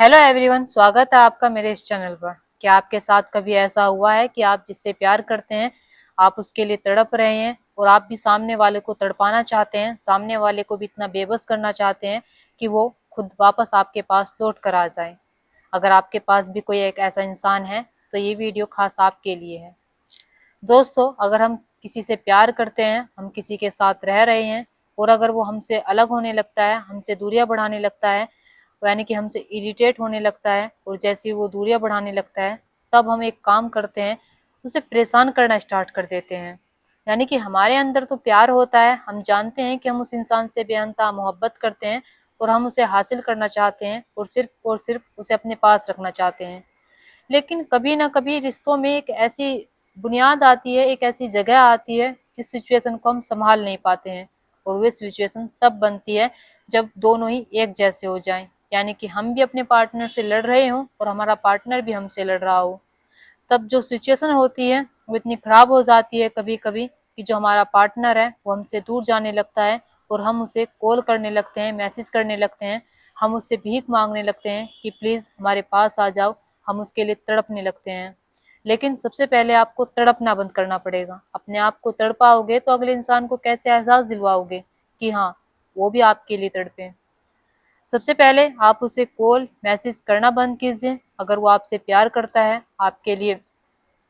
Hello everyone, स्वागत है आपका मेरे इस चैनल पर। क्या आपके साथ कभी ऐसा हुआ है कि आप जिससे प्यार करते हैं, आप उसके लिए तड़प रहे हैं और आप भी सामने वाले को तड़पाना चाहते हैं, सामने वाले को भी इतना बेबस करना चाहते हैं कि वो खुद वापस आपके पास लौट कर आ जाए। अगर आपके पास भी कोई एक ऐसा इंसान है तो ये वीडियो खास आपके लिए है। दोस्तों, अगर हम किसी से प्यार करते हैं, हम किसी के साथ रह रहे हैं और अगर वो हमसे अलग होने लगता है, हमसे दूरियां बढ़ाने लगता है, यानी कि हमसे इरिटेट होने लगता है और जैसे ही वो दूरियां बढ़ाने लगता है, तब हम एक काम करते हैं, उसे परेशान करना स्टार्ट कर देते हैं। यानी कि हमारे अंदर तो प्यार होता है, हम जानते हैं कि हम उस इंसान से बेअंतहा मोहब्बत करते हैं और हम उसे हासिल करना चाहते हैं और सिर्फ उसे अपने पास रखना चाहते हैं। लेकिन कभी ना कभी रिश्तों में एक ऐसी बुनियाद आती है, एक ऐसी जगह आती है जिस सिचुएशन को हम संभाल नहीं पाते हैं। और वो सिचुएशन तब बनती है जब दोनों ही एक जैसे हो जाएं, यानी कि हम भी अपने पार्टनर से लड़ रहे हों और हमारा पार्टनर भी हमसे लड़ रहा हो। तब जो सिचुएशन होती है वो इतनी खराब हो जाती है कभी कभी कि जो हमारा पार्टनर है वो हमसे दूर जाने लगता है और हम उसे कॉल करने लगते हैं, मैसेज करने लगते हैं, हम उससे भीख मांगने लगते हैं कि प्लीज हमारे पास आ जाओ। हम उसके लिए तड़पने लगते हैं। लेकिन सबसे पहले आपको तड़पना बंद करना पड़ेगा। अपने आप को तड़पाओगे तो अगले इंसान को कैसे एहसास दिलवाओगे कि हाँ, वो भी आपके लिए तड़पे। सबसे पहले आप उसे कॉल मैसेज करना बंद कीजिए। अगर वो आपसे प्यार करता है, आपके लिए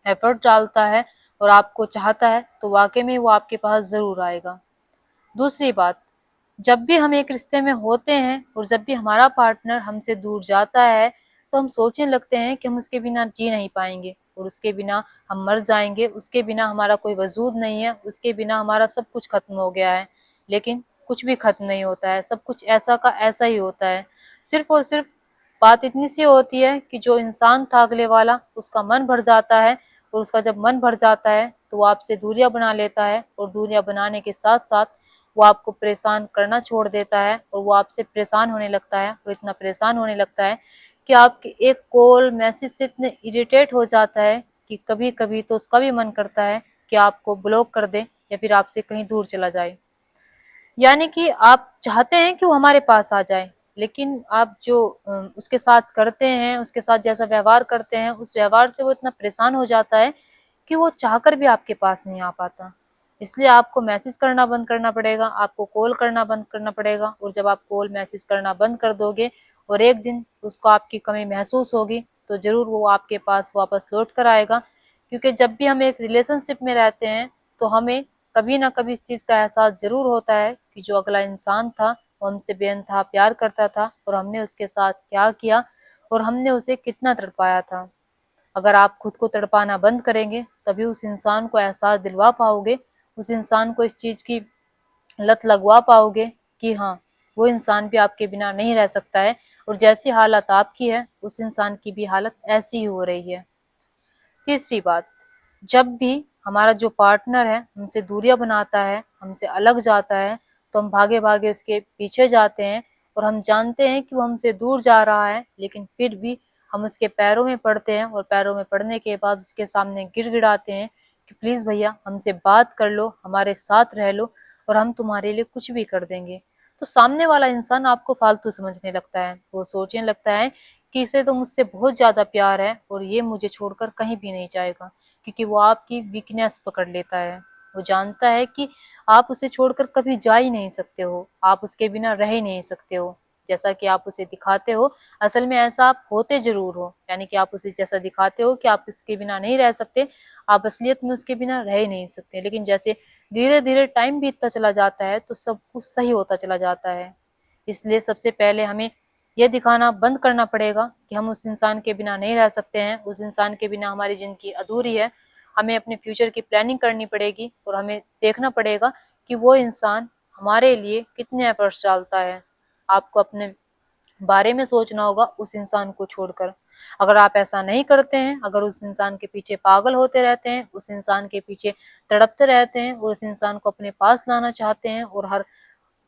एफर्ट डालता है और आपको चाहता है, तो वाकई में वो आपके पास जरूर आएगा। दूसरी बात, जब भी हम एक रिश्ते में होते हैं और जब भी हमारा पार्टनर हमसे दूर जाता है, तो हम सोचने लगते हैं कि हम उसके बिना जी नहीं पाएंगे और उसके बिना हम मर जाएंगे, उसके बिना हमारा कोई वजूद नहीं है, उसके बिना हमारा सब कुछ खत्म हो गया है। लेकिन कुछ भी खत्म नहीं होता है, सब कुछ ऐसा का ऐसा ही होता है। सिर्फ और सिर्फ बात इतनी सी होती है कि जो इंसान था अगले वाला, उसका मन भर जाता है और उसका जब मन भर जाता है तो वो आपसे दूरियां बना लेता है और दूरियां बनाने के साथ साथ वो आपको परेशान करना छोड़ देता है और वो आपसे परेशान होने लगता है और इतना परेशान होने लगता है कि आपके एक कॉल मैसेज से इतने इरिटेट हो जाता है कि कभी कभी तो उसका भी मन करता है कि आपको ब्लॉक कर दे या फिर आपसे कहीं दूर चला जाए। यानी कि आप चाहते हैं कि वो हमारे पास आ जाए, लेकिन आप जो उसके साथ करते हैं, उसके साथ जैसा व्यवहार करते हैं, उस व्यवहार से वो इतना परेशान हो जाता है कि वो चाहकर भी आपके पास नहीं आ पाता। इसलिए आपको मैसेज करना बंद करना पड़ेगा, आपको कॉल करना बंद करना पड़ेगा। और जब आप कॉल मैसेज करना बंद कर दोगे और एक दिन उसको आपकी कमी महसूस होगी, तो जरूर वो आपके पास वापस लौट कर आएगा। क्योंकि जब भी हम एक रिलेशनशिप में रहते हैं तो हमें कभी ना कभी इस चीज का एहसास जरूर होता है कि जो अगला इंसान था वो हमसे बेइंतहा प्यार करता था और हमने उसके साथ क्या किया और हमने उसे कितना तड़पाया था। अगर आप खुद को तड़पाना बंद करेंगे तभी उस इंसान को एहसास दिलवा पाओगे, उस इंसान को इस चीज की लत लगवा पाओगे कि हाँ, वो इंसान भी आपके बिना नहीं रह सकता है और जैसी हालत आपकी है उस इंसान की भी हालत ऐसी ही हो रही है। तीसरी बात, जब भी हमारा जो पार्टनर है हमसे दूरियां बनाता है, हमसे अलग जाता है, तो हम भागे भागे उसके पीछे जाते हैं और हम जानते हैं कि वो हमसे दूर जा रहा है, लेकिन फिर भी हम उसके पैरों में पड़ते हैं और पैरों में पड़ने के बाद उसके सामने गिड़गिड़ाते हैं कि प्लीज भैया हमसे बात कर लो, हमारे साथ रह लो और हम तुम्हारे लिए कुछ भी कर देंगे। तो सामने वाला इंसान आपको फालतू समझने लगता है, वो सोचने लगता है कि इसे तो मुझसे बहुत ज्यादा प्यार है और ये मुझे छोड़कर कहीं भी नहीं जाएगा, क्योंकि वो आपकी वीकनेस पकड़ लेता है। वो जानता है कि आप उसे छोड़कर कभी जा ही नहीं सकते हो, आप उसके बिना रह ही नहीं सकते हो। जैसा कि आप उसे दिखाते हो, असल में ऐसा आप होते जरूर हो। यानी कि आप उसे जैसा दिखाते हो कि आप उसके बिना नहीं रह सकते, आप असलियत में उसके बिना रह ही नहीं सकते। लेकिन जैसे धीरे धीरे टाइम बीतता चला जाता है तो सब कुछ सही होता चला जाता है। इसलिए सबसे पहले हमें यह दिखाना बंद करना पड़ेगा कि हम उस इंसान के बिना नहीं रह सकते हैं, उस इंसान के बिना हमारी जिंदगी अधूरी है। हमें अपने फ्यूचर की प्लानिंग करनी पड़ेगी और हमें देखना पड़ेगा कि वो इंसान हमारे लिए कितने एफर्ट्स डालता है। आपको अपने बारे में सोचना होगा उस इंसान को छोड़कर। अगर आप ऐसा नहीं करते हैं, अगर उस इंसान के पीछे पागल होते रहते हैं, उस इंसान के पीछे तड़पते रहते हैं और उस इंसान को अपने पास लाना चाहते हैं और हर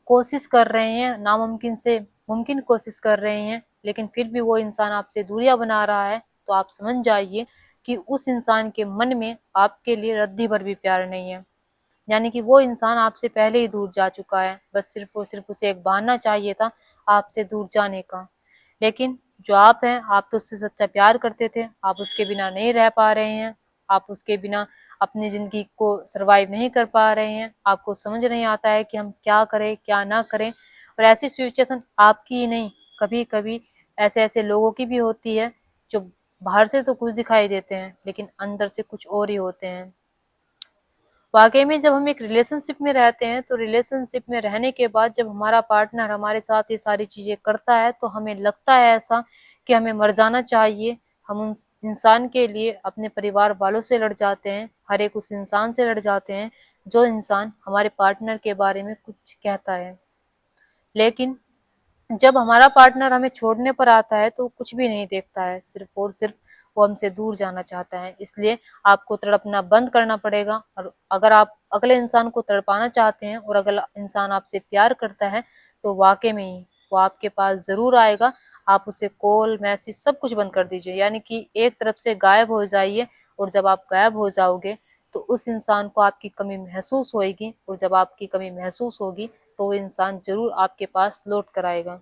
कोशिश कर रहे हैं, नामुमकिन से मुमकिन कोशिश कर रहे हैं, लेकिन फिर भी वो इंसान आपसे दूरियां बना रहा है, तो आप समझ जाइए कि उस इंसान के मन में आपके लिए रद्दी भर भी प्यार नहीं है। यानी कि वो इंसान आपसे पहले ही दूर जा चुका है, बस सिर्फ और सिर्फ उसे एक बहाना चाहिए था आपसे दूर जाने का। लेकिन जो आप हैं, आप तो उससे सच्चा प्यार करते थे, आप उसके बिना नहीं रह पा रहे हैं, आप उसके बिना अपनी जिंदगी को सरवाइव नहीं कर पा रहे हैं, आपको समझ नहीं आता है कि हम क्या करें क्या ना करें। और ऐसी सिचुएशन आपकी ही नहीं, कभी कभी ऐसे ऐसे लोगों की भी होती है जो बाहर से तो कुछ दिखाई देते हैं लेकिन अंदर से कुछ और ही होते हैं। वाकई में जब हम एक रिलेशनशिप में रहते हैं तो रिलेशनशिप में रहने के बाद जब हमारा पार्टनर हमारे साथ ये सारी चीजें करता है तो हमें लगता है ऐसा कि हमें मर जाना चाहिए। हम उस इंसान के लिए अपने परिवार वालों से लड़ जाते हैं, हर एक उस इंसान से लड़ जाते हैं जो इंसान हमारे पार्टनर के बारे में कुछ कहता है। लेकिन जब हमारा पार्टनर हमें छोड़ने पर आता है तो कुछ भी नहीं देखता है, सिर्फ और सिर्फ वो हमसे दूर जाना चाहता है। इसलिए आपको तड़पना बंद करना पड़ेगा। और अगर आप अगले इंसान को तड़पाना चाहते हैं और अगला इंसान आपसे प्यार करता है तो वाकई में ही वो आपके पास जरूर आएगा। आप उसे कॉल मैसेज सब कुछ बंद कर दीजिए, यानी कि एक तरफ से गायब हो जाइए। और जब आप गायब हो जाओगे तो उस इंसान को आपकी कमी महसूस होगी, और जब आपकी कमी महसूस होगी तो वो इंसान जरूर आपके पास लौट कर आएगा।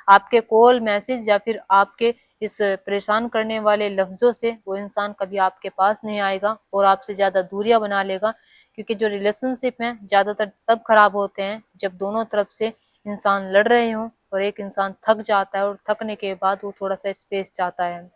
आपके कॉल मैसेज या फिर आपके इस परेशान करने वाले लफ्जों से वो इंसान कभी आपके पास नहीं आएगा और आपसे ज्यादा दूरियां बना लेगा। क्योंकि जो रिलेशनशिप हैं ज्यादातर तब खराब होते हैं जब दोनों तरफ से इंसान लड़ रहे हों और एक इंसान थक जाता है और थकने के बाद वो थोड़ा सा स्पेस चाहता है।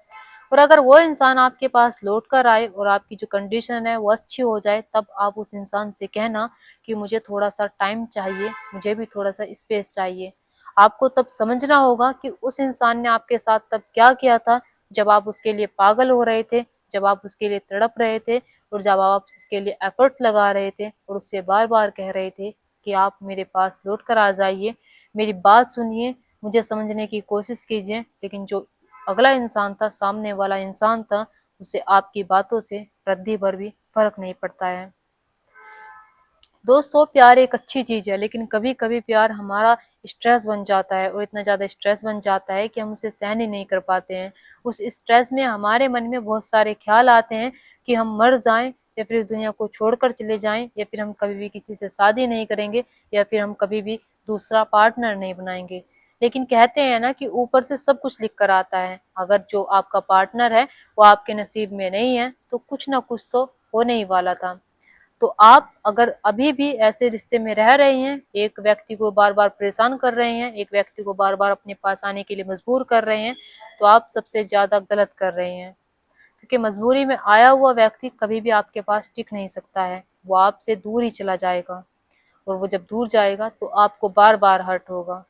और अगर वो इंसान आपके पास लौट कर आए और आपकी जो कंडीशन है वो अच्छी हो जाए तब आप उस इंसान से कहना कि मुझे थोड़ा सा टाइम चाहिए, मुझे भी थोड़ा सा स्पेस चाहिए। आपको तब समझना होगा कि उस इंसान ने आपके साथ तब क्या किया था, जब आप उसके लिए पागल हो रहे थे, जब आप उसके लिए तड़प रहे थे और जब आप उसके लिए एफर्ट लगा रहे थे और उससे बार बार कह रहे थे कि आप मेरे पास लौट कर आ जाइए, मेरी बात सुनिए, मुझे समझने की कोशिश कीजिए। लेकिन जो अगला इंसान था, सामने वाला इंसान था, उसे आपकी बातों से रद्दी भर भी फर्क नहीं पड़ता है। दोस्तों, प्यार एक अच्छी चीज है लेकिन कभी कभी प्यार हमारा स्ट्रेस बन जाता है और इतना ज्यादा स्ट्रेस बन जाता है कि हम उसे सहन ही नहीं कर पाते हैं। उस स्ट्रेस में हमारे मन में बहुत सारे ख्याल आते हैं कि हम मर जाएं या फिर इस दुनिया को छोड़कर चले जाएं या फिर हम कभी भी किसी से शादी नहीं करेंगे या फिर हम कभी भी दूसरा पार्टनर नहीं बनाएंगे। लेकिन कहते हैं ना कि ऊपर से सब कुछ लिख कर आता है। अगर जो आपका पार्टनर है वो आपके नसीब में नहीं है तो कुछ ना कुछ तो होने ही वाला था। तो आप अगर अभी भी ऐसे रिश्ते में रह रहे हैं, एक व्यक्ति को बार बार परेशान कर रहे हैं, एक व्यक्ति को बार बार अपने पास आने के लिए मजबूर कर रहे हैं, तो आप सबसे ज्यादा गलत कर रहे हैं। क्योंकि मजबूरी में आया हुआ व्यक्ति कभी भी आपके पास टिक नहीं सकता है, वो आपसे दूर ही चला जाएगा। और वो जब दूर जाएगा तो आपको बार बार हर्ट होगा।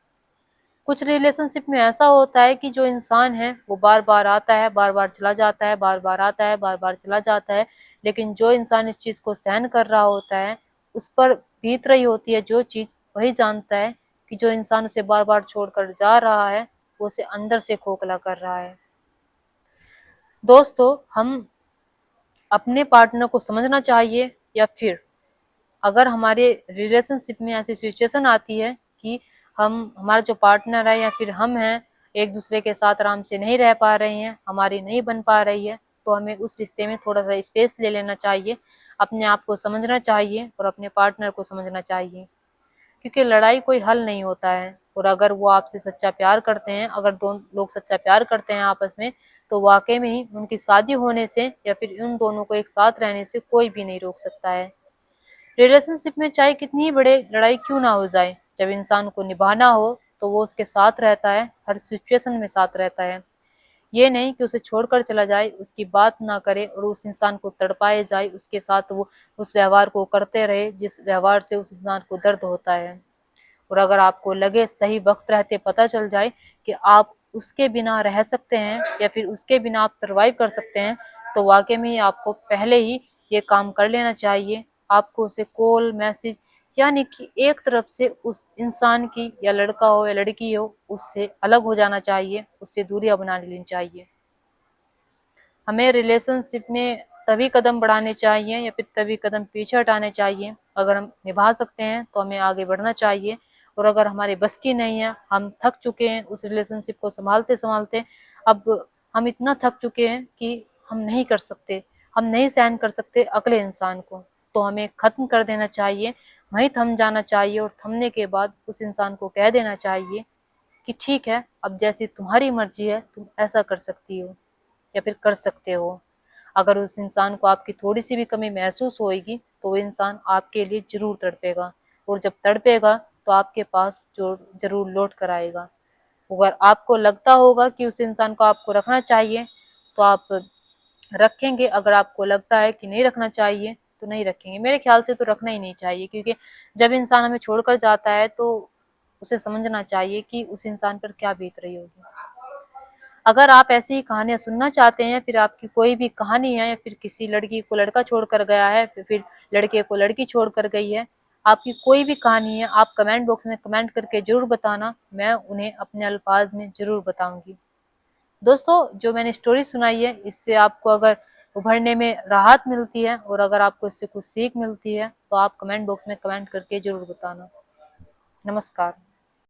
कुछ रिलेशनशिप में ऐसा होता है कि जो इंसान है वो बार बार आता है, बार बार चला जाता है, बार बार आता है, बार बार चला जाता है। लेकिन जो इंसान इस चीज को सहन कर रहा होता है, उस पर बीत रही होती है जो चीज, वही जानता है कि जो इंसान उसे बार बार छोड़कर जा रहा है वो उसे अंदर से खोखला कर रहा है। दोस्तों, हम अपने पार्टनर को समझना चाहिए, या फिर अगर हमारे रिलेशनशिप में ऐसी सिचुएशन आती है कि हम हमारा जो पार्टनर है या फिर हम हैं एक दूसरे के साथ आराम से नहीं रह पा रहे हैं, हमारी नहीं बन पा रही है, तो हमें उस रिश्ते में थोड़ा सा स्पेस ले लेना चाहिए, अपने आप को समझना चाहिए और अपने पार्टनर को समझना चाहिए। क्योंकि लड़ाई कोई हल नहीं होता है। और अगर वो आपसे सच्चा प्यार करते हैं, अगर दोनों लोग सच्चा प्यार करते हैं आपस में, तो वाकई में ही उनकी शादी होने से या फिर उन दोनों को एक साथ रहने से कोई भी नहीं रोक सकता है। रिलेशनशिप में चाहे कितनी ही बड़े लड़ाई क्यों ना हो जाए, जब इंसान को निभाना हो तो वो उसके साथ रहता है, हर सिचुएशन में साथ रहता है। ये नहीं कि उसे छोड़कर चला जाए, उसकी बात ना करे और उस इंसान को तड़पाए जाए, उसके साथ वो उस व्यवहार को करते रहे जिस व्यवहार से उस इंसान को दर्द होता है। और अगर आपको लगे सही वक्त रहते पता चल जाए कि आप उसके बिना रह सकते हैं या फिर उसके बिना आप सरवाइव कर सकते हैं, तो वाकई में आपको पहले ही ये काम कर लेना चाहिए। आपको उसे कॉल मैसेज, यानी कि एक तरफ से उस इंसान की, या लड़का हो या लड़की हो, उससे अलग हो जाना चाहिए, उससे दूरियां बना लेनी चाहिए। हमें रिलेशनशिप में तभी कदम बढ़ाने चाहिए या फिर तभी कदम पीछे हटाने चाहिए। अगर हम निभा सकते हैं तो हमें आगे बढ़ना चाहिए, और अगर हमारे बस की नहीं है, हम थक चुके हैं उस रिलेशनशिप को संभालते संभालते, अब हम इतना थक चुके हैं कि हम नहीं कर सकते, हम नहीं सहन कर सकते अगले इंसान को, तो हमें खत्म कर देना चाहिए, वहीं थम जाना चाहिए और थमने के बाद उस इंसान को कह देना चाहिए कि ठीक है, अब जैसी तुम्हारी मर्जी है, तुम ऐसा कर सकती हो या फिर कर सकते हो। अगर उस इंसान को आपकी थोड़ी सी भी कमी महसूस होएगी तो वो इंसान आपके लिए जरूर तड़पेगा, और जब तड़पेगा तो आपके पास जो जरूर लौट कर आएगा। अगर आपको लगता होगा कि उस इंसान को आपको रखना चाहिए तो आप रखेंगे, अगर आपको लगता है कि नहीं रखना चाहिए तो नहीं रखेंगे। मेरे ख्याल से तो रखना ही नहीं चाहिए, क्योंकि जब इंसान हमें छोड़कर जाता है तो उसे समझना चाहिए कि उस इंसान पर क्या बीत रही होगी। अगर आप ऐसी ही कहानियां सुनना चाहते हैं, फिर आपकी कोई भी कहानी है, या फिर किसी लड़की को लड़का छोड़कर गया है, फिर लड़के को लड़की छोड़कर गई है, आपकी कोई भी कहानी है, आप कमेंट बॉक्स में कमेंट करके जरूर बताना, मैं उन्हें अपने अल्फाज में जरूर बताऊंगी। दोस्तों, जो मैंने स्टोरी सुनाई है, इससे आपको अगर उभरने में राहत मिलती है और अगर आपको इससे कुछ सीख मिलती है तो आप कमेंट बॉक्स में कमेंट करके जरूर बताना। नमस्कार।